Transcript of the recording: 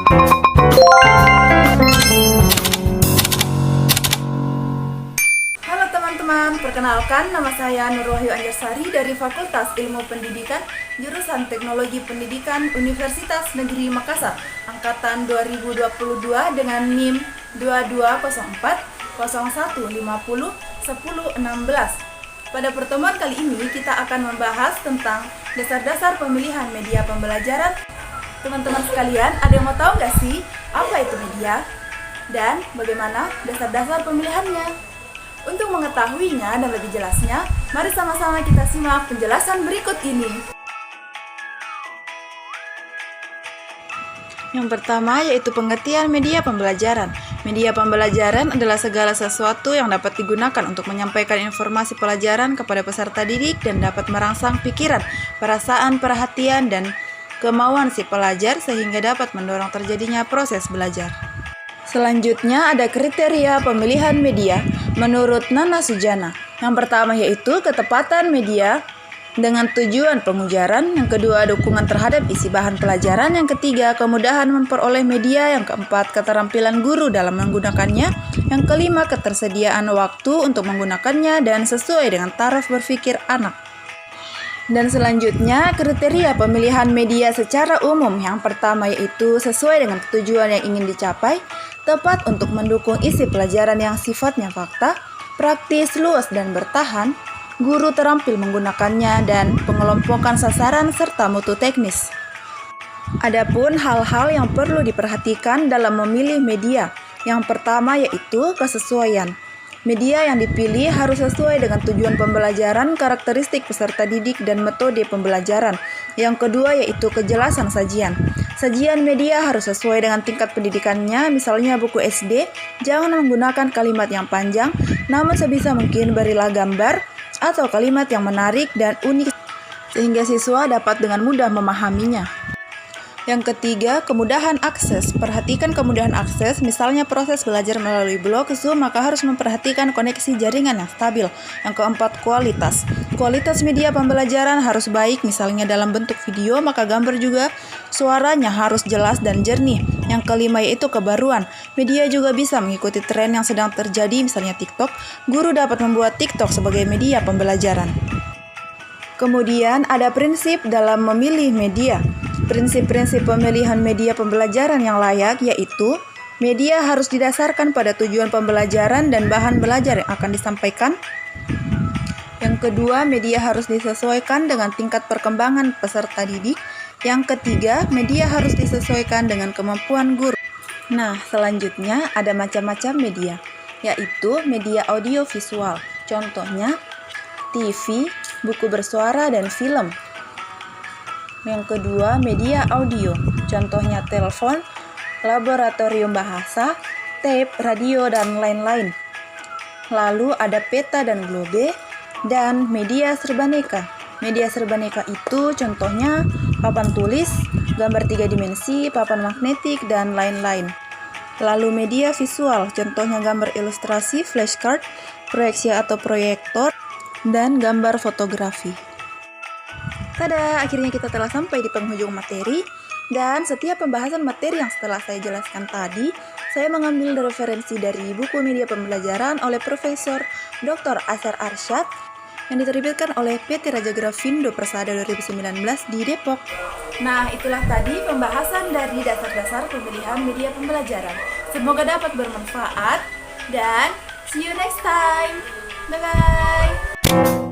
Halo teman-teman, perkenalkan nama saya Nur Wahyu Anjarsari dari Fakultas Ilmu Pendidikan, jurusan Teknologi Pendidikan Universitas Negeri Makassar, angkatan 2022 dengan NIM 2204 0150 1016. Pada pertemuan kali ini kita akan membahas tentang dasar-dasar pemilihan media pembelajaran. Teman-teman sekalian, ada yang mau tahu nggak sih apa itu media dan bagaimana dasar-dasar pemilihannya? Untuk mengetahuinya dan lebih jelasnya, mari sama-sama kita simak penjelasan berikut ini. Yang pertama yaitu pengertian media pembelajaran. Media pembelajaran adalah segala sesuatu yang dapat digunakan untuk menyampaikan informasi pelajaran kepada peserta didik dan dapat merangsang pikiran, perasaan, perhatian, dan kemauan si pelajar sehingga dapat mendorong terjadinya proses belajar. Selanjutnya ada kriteria pemilihan media menurut Nana Sujana. Yang pertama yaitu ketepatan media dengan tujuan pengujaran, yang kedua dukungan terhadap isi bahan pelajaran, yang ketiga kemudahan memperoleh media, yang keempat keterampilan guru dalam menggunakannya, yang kelima ketersediaan waktu untuk menggunakannya dan sesuai dengan taraf berpikir anak. Dan selanjutnya kriteria pemilihan media secara umum. Yang pertama yaitu sesuai dengan tujuan yang ingin dicapai, tepat untuk mendukung isi pelajaran yang sifatnya fakta, praktis, luas dan bertahan, guru terampil menggunakannya, dan pengelompokan sasaran serta mutu teknis. Adapun hal-hal yang perlu diperhatikan dalam memilih media. Yang pertama yaitu kesesuaian. Media yang dipilih harus sesuai dengan tujuan pembelajaran, karakteristik peserta didik, dan metode pembelajaran. Yang kedua yaitu kejelasan sajian. Sajian media harus sesuai dengan tingkat pendidikannya, misalnya buku SD, jangan menggunakan kalimat yang panjang, namun sebisa mungkin berilah gambar atau kalimat yang menarik dan unik sehingga siswa dapat dengan mudah memahaminya. Yang ketiga, kemudahan akses. Perhatikan kemudahan akses, misalnya proses belajar melalui blog, Zoom, maka harus memperhatikan koneksi jaringan yang stabil. Yang keempat, kualitas. Kualitas media pembelajaran harus baik, misalnya dalam bentuk video, maka gambar juga suaranya harus jelas dan jernih. Yang kelima yaitu kebaruan. Media juga bisa mengikuti tren yang sedang terjadi, misalnya TikTok. Guru dapat membuat TikTok sebagai media pembelajaran. Kemudian ada prinsip dalam memilih media. Prinsip-prinsip pemilihan media pembelajaran yang layak yaitu media harus didasarkan pada tujuan pembelajaran dan bahan belajar yang akan disampaikan. Yang kedua, media harus disesuaikan dengan tingkat perkembangan peserta didik. Yang ketiga, media harus disesuaikan dengan kemampuan guru. Nah, selanjutnya ada macam-macam media, yaitu media audio visual. Contohnya TV, buku bersuara, dan film. Yang kedua, media audio. Contohnya telepon, laboratorium bahasa, tape, radio, dan lain-lain. Lalu ada peta dan globe, dan media serbaneka. Media serbaneka itu contohnya papan tulis, gambar 3 dimensi, papan magnetik, dan lain-lain. Lalu media visual, contohnya gambar ilustrasi, flashcard, proyeksi atau proyektor, dan gambar fotografi. Tada, akhirnya kita telah sampai di penghujung materi, dan setiap pembahasan materi yang setelah saya jelaskan tadi, saya mengambil referensi dari buku media pembelajaran oleh Profesor Dr. Asar Arsyad yang diterbitkan oleh PT Raja Grafindo Persada 2019 di Depok. Nah, itulah tadi pembahasan dari dasar-dasar pemilihan media pembelajaran. Semoga dapat bermanfaat, dan see you next time. Bye-bye.